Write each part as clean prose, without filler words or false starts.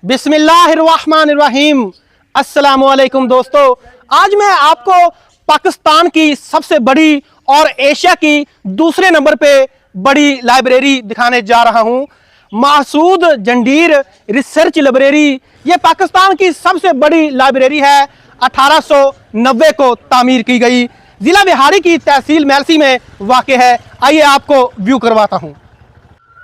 बिस्मिल्लाहिर्रहमानिर्रहीम। अस्सलामुअलैकुम दोस्तों, आज मैं आपको पाकिस्तान की सबसे बड़ी और एशिया की दूसरे नंबर पे बड़ी लाइब्रेरी दिखाने जा रहा हूं। मासूद जंडीर रिसर्च लाइब्रेरी ये पाकिस्तान की सबसे बड़ी लाइब्रेरी है। 1890 को तामीर की गई, जिला बिहारी की तहसील मेलसी में वाक़ है। आइए आपको व्यू करवाता हूं।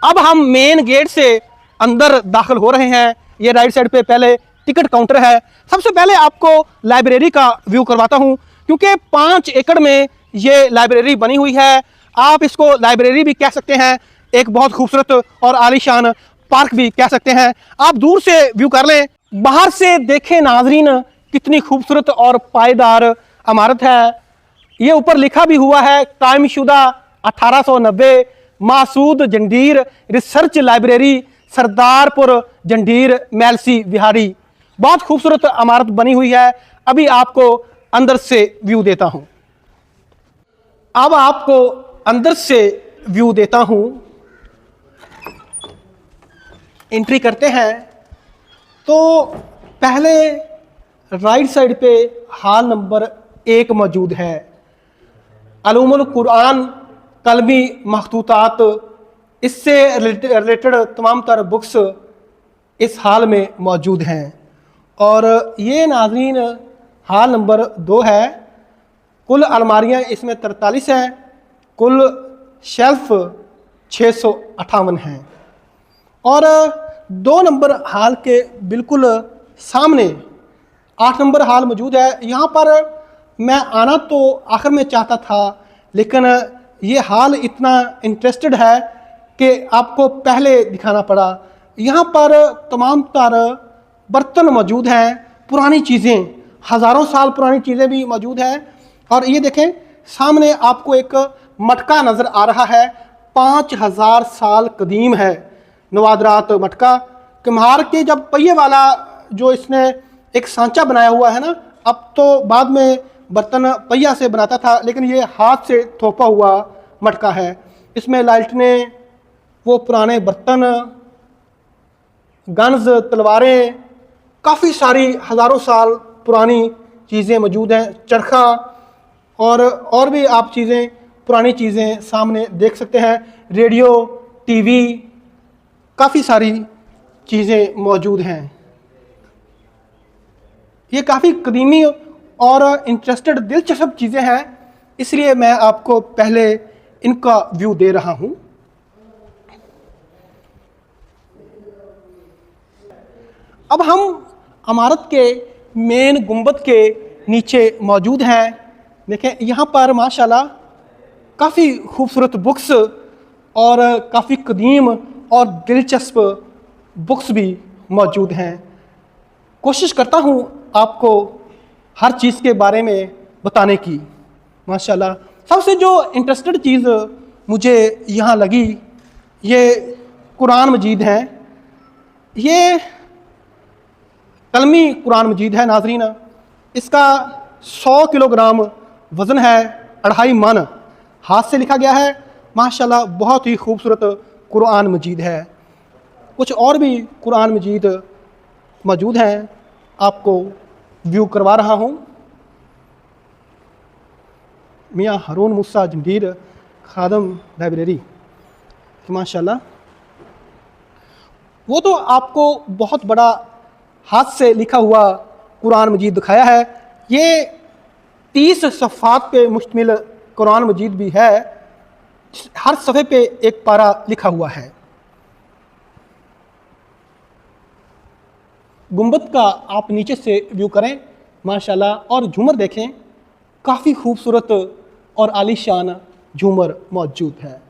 अब हम मेन गेट से अंदर दाखिल हो रहे हैं। ये राइट साइड पे पहले टिकट काउंटर है। सबसे पहले आपको लाइब्रेरी का व्यू करवाता हूं, क्योंकि 5 एकड़ में ये लाइब्रेरी बनी हुई है। आप इसको लाइब्रेरी भी कह सकते हैं, एक बहुत खूबसूरत और आलीशान पार्क भी कह सकते हैं। आप दूर से व्यू कर लें, बाहर से देखें नाजरीन, कितनी खूबसूरत और पायदार इमारत है। ये ऊपर लिखा भी हुआ है कायमशुदा 1890 मासूद जंडीर रिसर्च लाइब्रेरी, सरदारपुर जंडीर मेलसी बिहारी। बहुत खूबसूरत इमारत बनी हुई है। अभी आपको अंदर से व्यू देता हूं। अब आपको अंदर से व्यू देता हूं। एंट्री करते हैं तो पहले राइट साइड पे हॉल नंबर 1 मौजूद है। अलूमुल कुरान, कलमी मखतूतात, इससे रिलेटेड तमाम तर बुक्स इस हाल में मौजूद हैं। और ये नाज़रीन हाल नंबर 2 है। कुल अलमारियाँ इसमें 43 हैं, कुल शेल्फ 658 हैं। और 2 नंबर हाल के बिल्कुल सामने 8 नंबर हाल मौजूद है। यहाँ पर मैं आना तो आखिर में चाहता था, लेकिन ये हाल इतना इंटरेस्टेड है कि आपको पहले दिखाना पड़ा। यहाँ पर तमाम तर बर्तन मौजूद हैं, पुरानी चीज़ें, हज़ारों साल पुरानी चीज़ें भी मौजूद हैं। और ये देखें, सामने आपको एक मटका नज़र आ रहा है, 5000 साल कदीम है। नवादरात मटका कुम्हार के जब पहिए वाला जो इसने एक सांचा बनाया हुआ है ना, अब तो बाद में बर्तन पहिया से बनाता था, लेकिन ये हाथ से थोपा हुआ मटका है। इसमें लालटेनें, वो पुराने बर्तन, गन्स, तलवारें, काफ़ी सारी हज़ारों साल पुरानी चीज़ें मौजूद हैं। चरखा और भी आप चीज़ें, पुरानी चीज़ें सामने देख सकते हैं। रेडियो, टीवी, काफ़ी सारी चीज़ें मौजूद हैं। ये काफ़ी कदीमी और इंटरेस्टेड दिलचस्प चीज़ें हैं, इसलिए मैं आपको पहले इनका व्यू दे रहा हूँ। अब हम इमारत के मेन गुंबद के नीचे मौजूद हैं। देखें, यहाँ पर माशाल्लाह काफ़ी खूबसूरत बुक्स और काफ़ी कदीम और दिलचस्प बुक्स भी मौजूद हैं। कोशिश करता हूँ आपको हर चीज़ के बारे में बताने की। माशाल्लाह सबसे जो इंटरेस्टेड चीज़ मुझे यहाँ लगी, ये कुरान मजीद हैं। ये कलमी कुरान मजीद है नाजरीन। इसका 100 किलोग्राम वज़न है, 2.5 मन। हाथ से लिखा गया है। माशाल्लाह बहुत ही खूबसूरत कुरान मजीद है। कुछ और भी कुरान मजीद मौजूद हैं, आपको व्यू करवा रहा हूँ। मियाँ हारून मूसा जंडीर खादम लाइब्रेरी, माशाल्लाह वो तो आपको बहुत बड़ा हाथ से लिखा हुआ कुरान मजीद दिखाया है। ये 30 सफ़ात पे मुश्तमिल कुरान मजीद भी है। हर सफ़े पे एक पारा लिखा हुआ है। गुंबद का आप नीचे से व्यू करें माशाल्लाह, और झूमर देखें, काफ़ी खूबसूरत और आलीशान झूमर मौजूद है।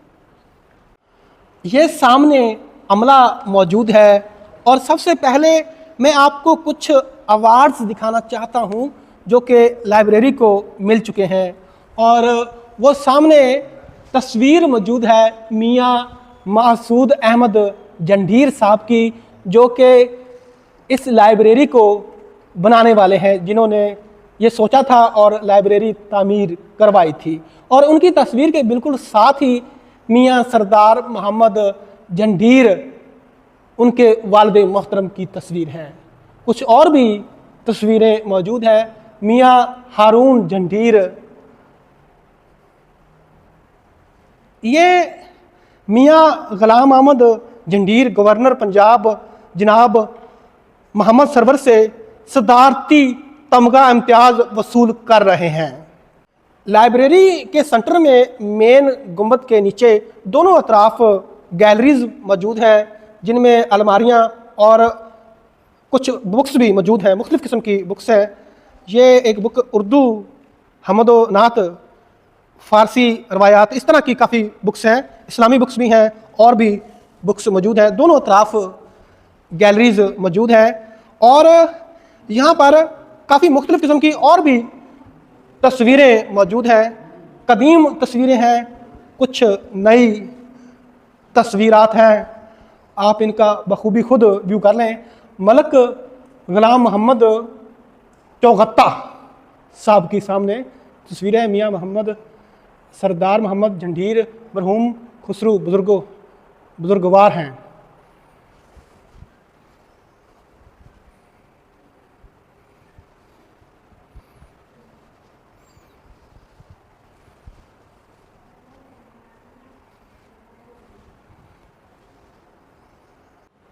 ये सामने अमला मौजूद है। और सबसे पहले मैं आपको कुछ अवार्ड्स दिखाना चाहता हूँ जो कि लाइब्रेरी को मिल चुके हैं। और वो सामने तस्वीर मौजूद है मियाँ मासूद अहमद जंडीर साहब की, जो कि इस लाइब्रेरी को बनाने वाले हैं, जिन्होंने ये सोचा था और लाइब्रेरी तामीर करवाई थी। और उनकी तस्वीर के बिल्कुल साथ ही मियाँ सरदार मोहम्मद जंडीर उनके वालिद मोहतरम की तस्वीर है। कुछ और भी तस्वीरें मौजूद हैं। मियाँ हारून जंडीर, ये मियाँ ग़ुलाम अहमद जंडीर गवर्नर पंजाब जनाब मोहम्मद सरवर से सदारती तमगा इम्तियाज़ वसूल कर रहे हैं। लाइब्रेरी के सेंटर में मेन गुंबद के नीचे दोनों अतराफ गैलरीज मौजूद हैं, जिनमें अलमारियाँ और कुछ बुक्स भी मौजूद हैं, मुख्तलिफ़ किस्म की बुक्स हैं। ये एक बुक उर्दू, हमदो नात, फ़ारसी रवायात, इस तरह की काफ़ी बुक्स हैं। इस्लामी बुक्स भी हैं और भी बुक्स मौजूद हैं। दोनों अतराफ गैलरीज मौजूद हैं और यहाँ पर काफ़ी मुख्तलिफ़ किस्म की और भी तस्वीरें मौजूद हैं। कदीम तस्वीरें हैं, कुछ नई तस्वीरात हैं। आप इनका बखूबी खुद व्यू कर लें। मलक ग़ुलाम मोहम्मद चौगत्ता साहब की सामने तस्वीरें हैं। मियाँ मोहम्मद सरदार मोहम्मद जंडीर मरहूम खुसरू बुजुर्गवार हैं।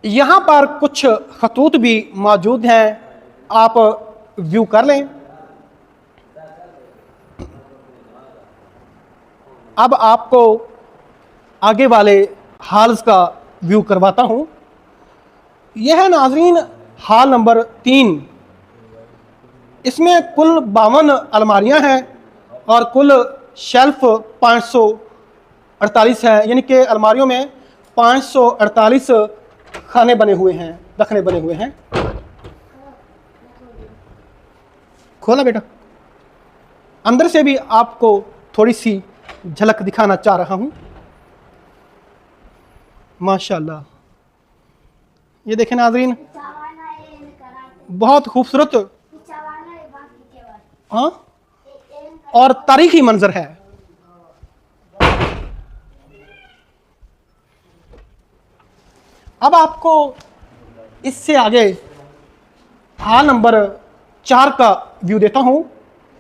यहाँ पर कुछ खतूत भी मौजूद हैं, आप व्यू कर लें। अब आपको आगे वाले हाल्स का व्यू करवाता हूँ। यह है नाजरीन हाल नंबर 3। इसमें कुल 52 अलमारियाँ हैं और कुल शेल्फ 548 है, यानी कि अलमारियों में 548 खाने बने हुए हैं, दखने बने हुए हैं। खोला बेटा। अंदर से भी आपको थोड़ी सी झलक दिखाना चाह रहा हूं। माशाल्लाह, ये देखें नाज़रीन, बहुत खूबसूरत हाँ और तारीखी मंजर है। अब आपको इससे आगे हाल नंबर 4 का व्यू देता हूं।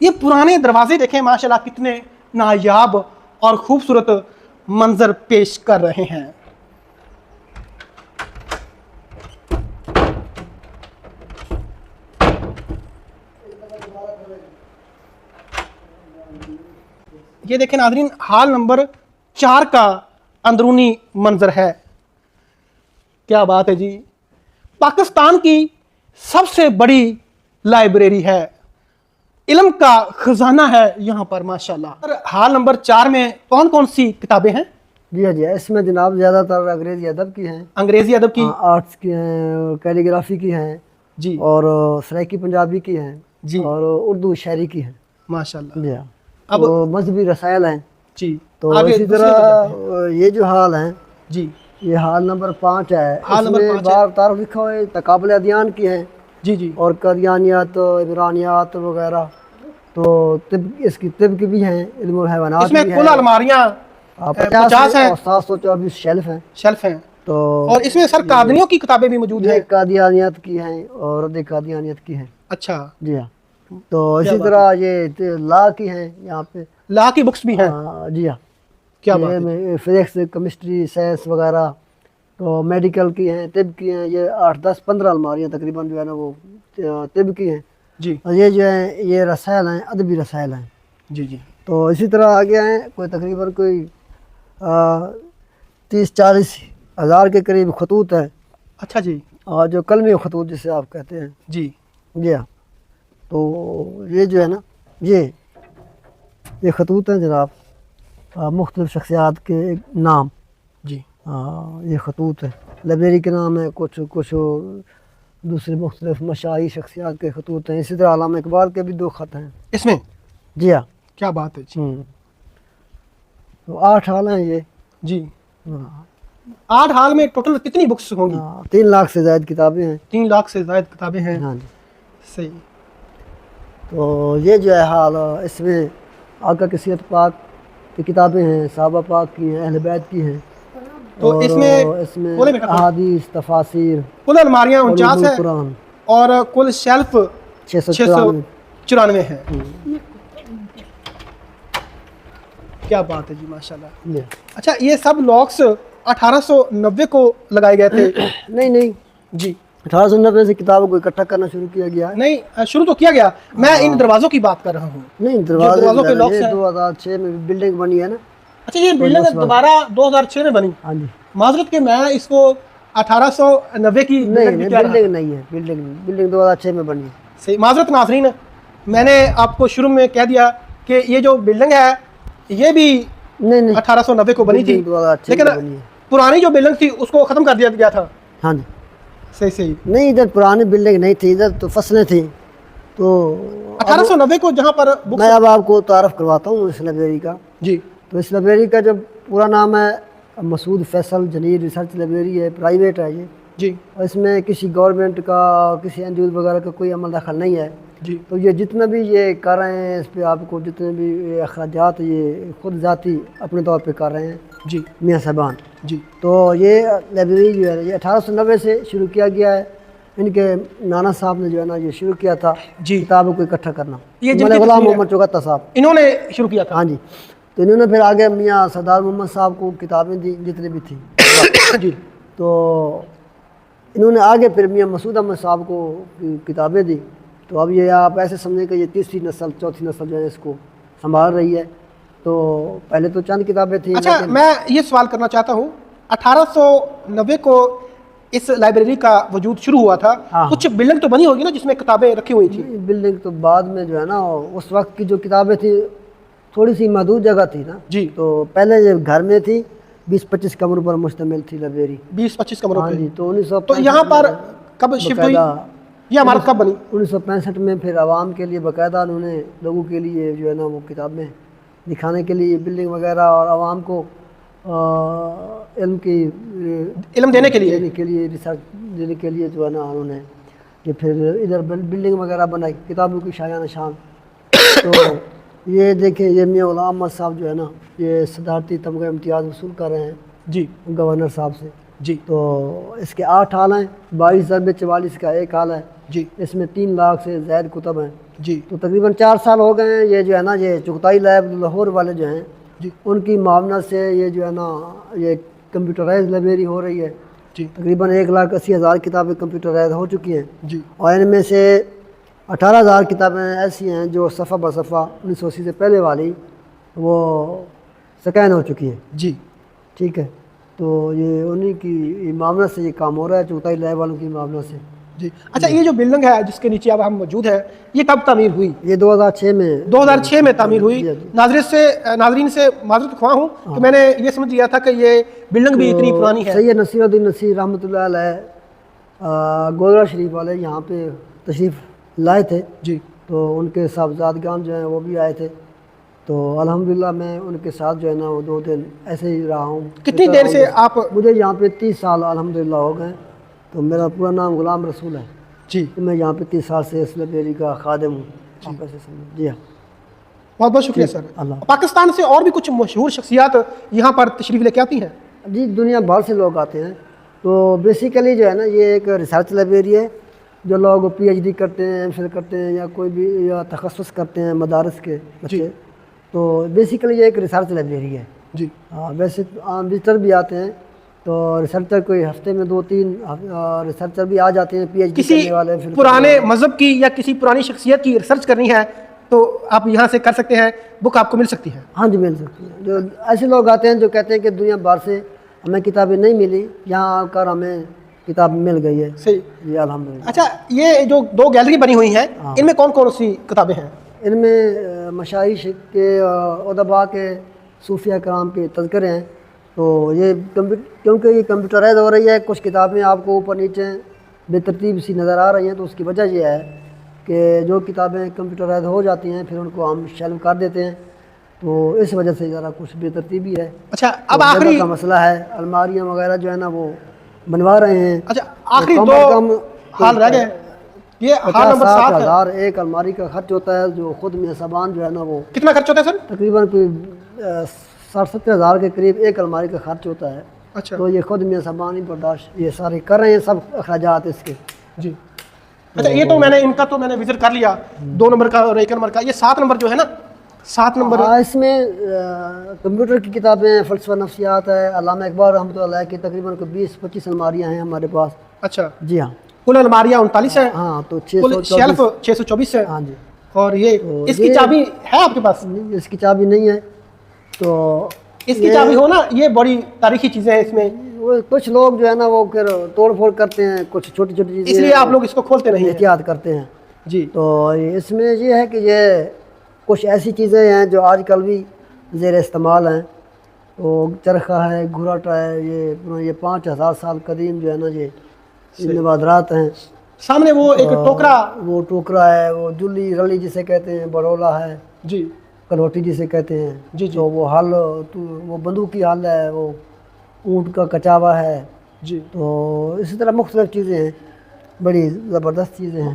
ये पुराने दरवाजे देखें, माशाल्लाह कितने नायाब और खूबसूरत मंजर पेश कर रहे हैं। ये देखें नाज़रीन, हाल नंबर 4 का अंदरूनी मंजर है। क्या बात है जी, पाकिस्तान की सबसे बड़ी लाइब्रेरी है, इल्म का खजाना है यहाँ पर माशाल्लाह। हाल नंबर 4 में कौन कौन सी किताबें हैं? जी हाँ जी, इसमें जनाब ज़्यादातर अंग्रेज़ी अदब की हैं, अंग्रेज़ी अदब की, आर्ट्स की हैं, कैलीग्राफी की हैं जी, और सराइकी पंजाबी की हैं जी, और उर्दू शायरी की हैं माशाल्लाह। जी हाँ। अब तो मजहबी रसायल हैं जी, तो इसी तरह ये जो हाल हैं जी, ये हाल नंबर 5 है। हाल नंबर 5 बार तारुफ लिखा हुआ है तकाबुल अदियान की हैं जी जी, और कदियानियात, इब्रानियात वगैरह। तो तिब इसकी तिब की भी हैं, इल्मुल हैवानात भी इसमें कुल हैं। अलमारियां 50 हैं और 724 शेल्फ हैं। शेल्फ हैं। तो और इसमें सर कादनियों की किताबें भी मौजूद हैं। ये कादियानियत की हैं और अदे कादियानियत की हैं। अच्छा जी हाँ। तो इसी तरह ये ला की हैं, यहाँ पे ला की बुक्स भी हैं। जी हाँ। क्या बात है। फिजिक्स, केमिस्ट्री, साइंस वगैरह। तो मेडिकल की हैं, तिब की हैं। ये 8, 10, 15 अलमारियाँ तकरीबन जो है ना वो तिब की हैं जी और ये जो है ये रसायल हैं, अदबी रसायल हैं जी जी। तो इसी तरह आगे हैं कोई तकरीबन कोई 30-40 हज़ार के करीब खतूत हैं। अच्छा जी। और जो कलमी खतूत जिसे आप कहते हैं जी जी हाँ। तो ये जो है ना ये खतूत हैं जनाब, मुख्तलिफ शख्सियात के नाम जी। ये खतूत है, लाइब्रेरी के नाम है, कुछ दूसरे मुख्तलिफ मशाही शख्सियात के खतूत हैं। इसी तरह अल्लामा इकबाल के भी 2 खत हैं इसमें। जी हाँ। क्या बात है जी। तो 8 हाल हैं ये जी। 8 हाल में टोटल कितनी बुक्स होंगी? 3 लाख से ज़ायद किताबें हैं। 3 लाख से ज़ायद किताबें हैं। हाँ जी। सही। तो ये जो है हाल, इसमें आका की सीरत पाक की किताबें हैं, साहबा पाक की हैं, अहले बैत की हैं तो इसमें इसमें बोले बेटा, अहादीस, तफासिर, कुल अलमारियाँ 49 है कुरान और कुल शेल्फ 694 है। क्या बात है जी, माशाल्लाह। अच्छा, ये सब लॉक्स 1890 को लगाए गए थे? नहीं जी, 1890 से किताबों को इकट्ठा करना शुरू किया गया है। नहीं, शुरू तो किया गया, मैं इन दरवाजों की बात कर रहा हूँ। नहीं, दरवाजों के लॉक्स हैं। 2006 में बिल्डिंग बनी है ना। अच्छा, ये बिल्डिंग दोबारा 2006 में बनी? हाँ जी। माजरत के मैं इसको 1890 की नहीं, बिल्डिंग कह रहा बिल्डिंग नहीं है, बिल्डिंग 2006 में बनी है। सही। माजरत नाज़रीन, मैंने आपको शुरू में कह दिया कि ये जो बिल्डिंग है ये भी नहीं 1890 को बनी थी, 2006 लेकिन में बनी है। पुरानी जो बिल्डिंग थी उसको ख़त्म कर दिया गया था। हाँ जी। सही। नहीं, इधर पुरानी बिल्डिंग नहीं थी, इधर तो फसलें थी। तो 1890 को जहाँ पर मैं अब आपको तारफ़ करवाता हूँ इस लाइब्रेरी का। जी। तो इस लाइब्रेरी का जो पूरा नाम है मसूद फैसल जनीर रिसर्च लाइब्रेरी है, प्राइवेट है ये जी। और इसमें किसी गवर्नमेंट का, किसी एनजीओ वगैरह का कोई अमल दखल नहीं है जी। तो ये जितना भी ये कर रहे हैं, इस पर आपको जितने भी अखराजात ये खुद ज़ाती अपने तौर पे कर रहे हैं जी मियाँ साहबान जी। तो ये लाइब्रेरी जो है ये 1890 से शुरू किया गया है। इनके नाना साहब ने जो है ना ये शुरू किया था जी, किताबों को इकट्ठा करना। ये मौलाना गुलाम मोहम्मद चौगता साहब इन्होंने शुरू किया था। हाँ जी। तो इन्होंने फिर आगे मियाँ सरदार मोहम्मद साहब को किताबें दी जितनी भी थी जी। तो इन्होंने आगे फिर मियाँ मसूद अहमद साहब को किताबें दी। तो अब ये आप ऐसे समझें कि ये तीसरी नस्ल, चौथी नस्ल जो है इसको संभाल रही है। तो पहले तो चंद किताबें थी। अच्छा, मैं ये सवाल करना चाहता हूँ, 1890 को इस लाइब्रेरी का वजूद शुरू हुआ था। हाँ। कुछ बिल्डिंग तो बनी होगी ना जिसमें किताबें रखी हुई थी? बिल्डिंग तो बाद में जो है ना, उस वक्त की जो किताबें थी थोड़ी सी महदूद जगह थी ना जी। तो पहले ये घर में थी, 20-25 कमरों पर मुश्तमिल थी लाइब्रेरी। 20-25 कमरों हाँ पे। जी। तो 1965 तो यहाँ पर कब शिफ्ट हुई? ये इमारत कब बनी? 1965 में फिर आवाम के लिए बाकायदा उन्होंने लोगों के लिए जो है ना वो किताबें दिखाने के लिए बिल्डिंग वगैरह और आवाम को इल्म देने के लिए रिसर्च देने के लिए जो है ना उन्होंने ये फिर इधर बिल्डिंग वगैरह बनाई, किताबों की शाया निशान। तो ये देखें, ये मियाँ गुलाम अहमद साहब जो है ना ये सदारती तमगा इम्तियाज़ वसूल कर रहे हैं जी गवर्नर साहब से जी। तो इसके 8 हाल हैं, 22/44 का एक हाल है जी इसमें 3 लाख से ज़ायद कुतब हैं जी तो तकरीबन 4 साल हो गए हैं। ये जो है ना ये चुगताई लैब लाहौर वाले जो हैं जी उनकी मावनत से ये जो है ना ये कंप्यूटराइज लाइब्रेरी हो रही है। जी तकरीबन 1,80,000 किताबें कंप्यूटराइज हो चुकी हैं जी। और इनमें से 18,000 किताबें ऐसी हैं जो सफ़ा ब सफ़ा 1980 से पहले वाली वो स्कैन हो चुकी हैं। जी ठीक है। तो ये उन्हीं की मामला से ये काम हो रहा है, चौथाई लैब वालों की मामला से जी। अच्छा, ये जो बिल्डिंग है जिसके नीचे अब हम मौजूद है ये कब तामीर हुई? ये 2006 में 2006 में तामीर हुई। जी, जी। नाजरीन से माजरत ख्वाह हूँ कि मैंने ये समझ लिया था कि ये बिल्डिंग भी इतनी पुरानी है। सैयद नसीरुद्दीन नसीर रहमतुल्लाह अलैह गोदरा शरीफ वाले यहाँ पे तशरीफ़ लाए थे जी। तो उनके साहबजादगान जो हैं वो भी आए थे। तो अल्हम्दुलिल्लाह मैं उनके साथ जो है ना वो 2 दिन ऐसे ही रहा हूँ। कितनी देर से आप? मुझे यहाँ पे 30 साल अल्हम्दुलिल्लाह हो गए। तो मेरा पूरा नाम गुलाम रसूल है जी। तो मैं यहाँ पे 30 साल से इस लाइब्रेरी का खादिम हूँ। आप ऐसे समझ। जी हाँ, बहुत बहुत शुक्रिया सर। अल्लाह। पाकिस्तान से और भी कुछ मशहूर शख्सियात यहाँ पर तशरीफ लेके आती हैं? जी, दुनिया भर से लोग आते हैं। तो बेसिकली जो है ना ये एक रिसर्च लाइब्रेरी है। जो लोग PhD करते हैं, MPhil करते हैं या कोई भी या तखस्सुस करते हैं मदारस के बच्चे, तो बेसिकली ये एक रिसर्च लाइब्रेरी है जी। हाँ। वैसे आम विजिटर भी आते हैं तो रिसर्चर कोई हफ्ते में 2-3 रिसर्चर भी आ जाते हैं PhD किसी करने वाले। फिर पुराने मजहब की या किसी पुरानी शख्सियत की रिसर्च करनी है तो आप यहाँ से कर सकते हैं, बुक आपको मिल सकती है? हाँ जी, मिल सकती है। जो ऐसे लोग आते हैं जो कहते हैं कि दुनिया भर से हमें किताबें नहीं मिली, यहाँ आकर हमें किताब मिल गई है। सही जी अल्हम्दुलिल्लाह। अच्छा, ये जो 2 गैलरी बनी हुई हैं हाँ। इनमें कौन कौन सी किताबें हैं? इनमें मशाइख के उदबा के सूफिया कराम के तज़किरे हैं। तो ये क्योंकि ये कंप्यूटराइज हो रही है, कुछ किताबें आपको ऊपर नीचे बेतरतीब सी नज़र आ रही हैं। तो उसकी वजह यह है कि जो किताबें कंप्यूटराइज हो जाती हैं फिर उनको हम शेल्फ कर देते हैं। तो इस वजह से ज़रा कुछ बेतरतीबी है। अच्छा, तो अब आखिरी का मसला है। अलमारियाँ वगैरह जो है ना वो बनवा रहे हैं। अच्छा, आखिरी तो 2 हाल रह गए। ये हाल नंबर 7 है। 50,000 एक अलमारी का खर्च होता है जो खुद में सामान जो है ना वो कितना खर्च होता है सर? तकरीबन कोई 60-70 हज़ार के करीब एक अलमारी का खर्च होता है। अच्छा तो ये खुद मियां साहबान ही बर्दाश्त ये सारे कर रहे हैं, सब अखराजात इसके। जी। अच्छा, ये तो मैंने इनका तो मैंने विजिट कर लिया, 2 नंबर का और 1 नंबर का। ये 7 नंबर जो है ना, 7 नंबर। इसमें कंप्यूटर की किताबें, फ़लसफ़ा नफ्सियात है, अल्लामा इकबाल रहमतुल्लाह अलैह की तकरीबन 20-25 अलमारियाँ हैं हमारे पास। अच्छा, जी हाँ। कुल अलमारियाँ 39 है। हाँ, तो कुल 624 शेल्फ 624 है। हाँ जी। और ये तो इसकी ये- चाबी है आपके पास? नहीं, इसकी चाबी नहीं है। तो इसकी चाबी हो ना, ये बड़ी तारीखी चीज़ें हैं इसमें, वो कुछ लोग जो है ना वो फिर तोड़ फोड़ करते हैं, कुछ छोटी छोटी चीज़ें, इसलिए आप लोग इसको खोलते नहीं हैं। एहतियात करते हैं। जी। तो इसमें ये है कि ये कुछ ऐसी चीज़ें हैं जो आजकल भी ज़ेर इस्तेमाल हैं। तो चरखा है, घुराटा है, ये 5000 साल कदीम जो है ना, ये नवादरात हैं। सामने वो एक टोकरा, वो टोकरा है, वो जुली रली जिसे कहते हैं, बरोला है, जी कलौटी जिसे कहते हैं। जी जी। तो वो हल, वो बंदूक की हल है, वो ऊँट का कचावा है। जी। तो इसी तरह मुख्तलिफ चीज़ें हैं, बड़ी ज़बरदस्त चीज़ें हैं।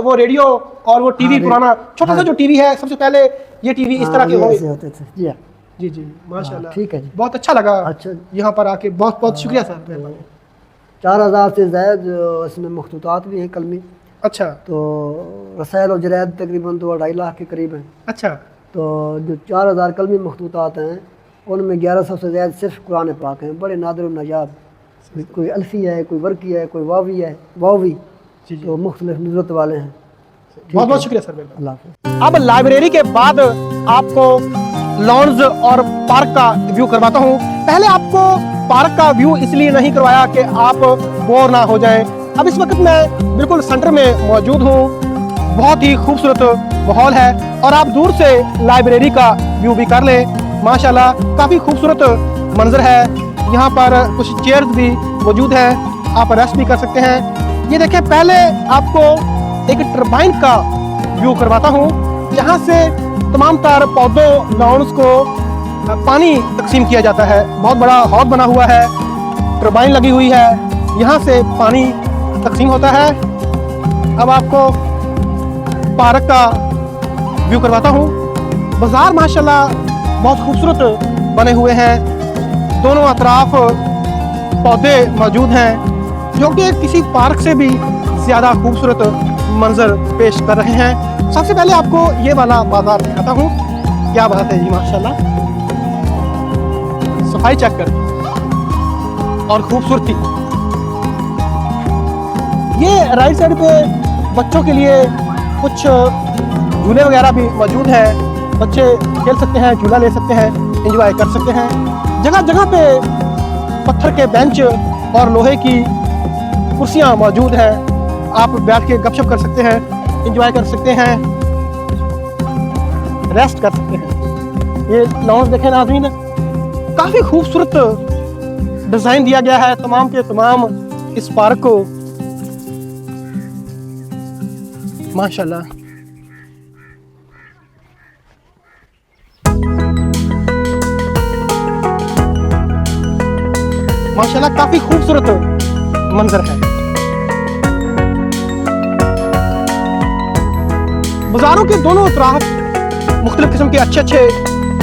वो रेडियो और वो टीवी, पुराना छोटा सा जो टीवी है, सबसे पहले ये टीवी इस तरह के ये होंगे। ऐसे होते थे। जी हाँ। जी जी, माशाल्लाह। ठीक है जी। बहुत अच्छा लगा अच्छा। यहाँ पर आके, बहुत बहुत शुक्रिया सर। 4000 से ज़ायद इसमें मखतूतात भी हैं कलमी। अच्छा तो रसायल और जरायद तकरीबन 2-2.5 लाख के करीब हैं। अच्छा। तो जो 4000 कलमी मखतूतात हैं, उनमें 1100 से ज़्यादा सिर्फ कुरान पाक हैं, बड़े नादिर नायाब। कोई अल्फ़ी है, कोई वर्की है, कोई वावी है, वावी। जी जी, तो मुख्तलिफ नुज़रत वाले हैं। बहुत बहुत शुक्रिया सर। अल्लाह हाफ़िज़। अब लाइब्रेरी के बाद आपको लॉन्स और पार्क का व्यू करवाता हूँ। पहले आपको पार्क का व्यू इसलिए नहीं करवाया कि आप बोर ना हो जाएं। अब इस वक्त मैं बिल्कुल सेंटर में मौजूद हूँ, बहुत ही खूबसूरत माहौल है और आप दूर से लाइब्रेरी का व्यू भी कर लें। माशाल्लाह काफ़ी खूबसूरत मंजर है। यहाँ पर कुछ चेयर्स भी मौजूद है, आप रेस्ट भी कर सकते हैं। ये देखें, पहले आपको एक टरबाइन का व्यू करवाता हूँ, जहाँ से तमाम तार पौधों लॉन्स को पानी तकसीम किया जाता है। बहुत बड़ा हौद बना हुआ है, टरबाइन लगी हुई है, यहाँ से पानी तकसीम होता है। अब आपको पार्क का व्यू करवाता हूँ। बाज़ार माशाल्लाह बहुत खूबसूरत बने हुए हैं, दोनों अतराफ पौधे मौजूद हैं जो कि किसी पार्क से भी ज़्यादा खूबसूरत मंजर पेश कर रहे हैं। सबसे पहले आपको ये वाला बाजार दिखाता हूँ। क्या बात है जी, माशाल्लाह, सफाई चेक कर और खूबसूरती। ये राइट साइड पे बच्चों के लिए कुछ झूले वगैरह भी मौजूद हैं, बच्चे खेल सकते हैं, झूला ले सकते हैं, एंजॉय कर सकते हैं। जगह जगह पे पत्थर के बेंच और लोहे की कुर्सियाँ मौजूद हैं, आप बैठ के गपशप कर सकते हैं, एंजॉय कर सकते हैं, रेस्ट कर सकते हैं। ये लॉन्स देखें नाज़रीन, काफ़ी खूबसूरत डिज़ाइन दिया गया है तमाम के तमाम इस पार्क को, माशाल्लाह। माशाल्लाह काफी खूबसूरत मंजर है। बाजारों के दोनों तरफ मुख्तलिफ किस्म के अच्छे अच्छे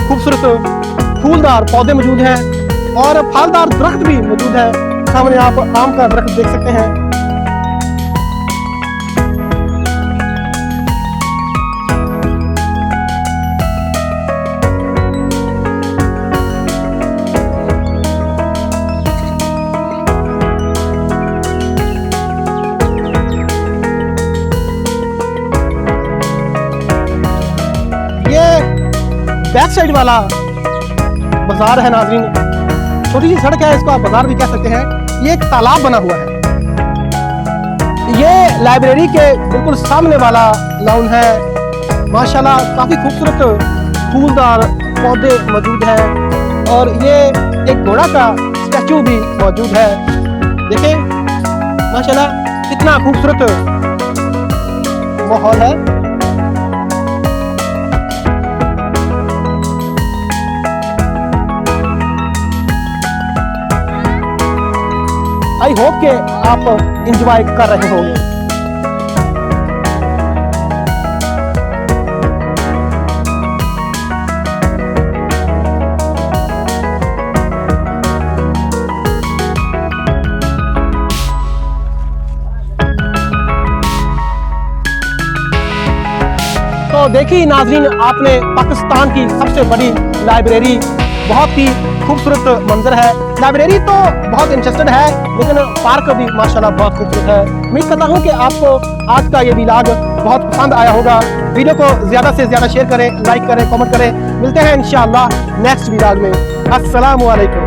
खूबसूरत फूलदार पौधे मौजूद हैं और फलदार दरख्त भी मौजूद है। सामने आप आम का दरख्त देख सकते हैं। बैक साइड वाला बाजार है नाज़रीन, छोटी सी सड़क है, इसको आप बाजार भी कह सकते हैं। ये एक तालाब बना हुआ है। ये लाइब्रेरी के बिल्कुल सामने वाला लॉन है। माशाल्लाह काफ़ी खूबसूरत फूलदार पौधे मौजूद हैं और ये एक घोड़ा का स्टैचू भी मौजूद है। देखें माशाल्लाह कितना खूबसूरत माहौल है। आई होप कि आप इंजॉय कर रहे होंगे। देखिए नाजरीन, आपने पाकिस्तान की सबसे बड़ी लाइब्रेरी, बहुत ही खूबसूरत मंजर है। लाइब्रेरी तो बहुत इंटरेस्टेड है, लेकिन पार्क भी माशाल्लाह बहुत खूबसूरत है। उम्मीद करता हूँ कि आपको आज का ये व्लॉग बहुत पसंद आया होगा। वीडियो को ज़्यादा से ज़्यादा शेयर करें, लाइक करें, कमेंट करें। मिलते हैं इंशाअल्लाह नेक्स्ट व्लॉग में। अस्सलामु अलैकुम।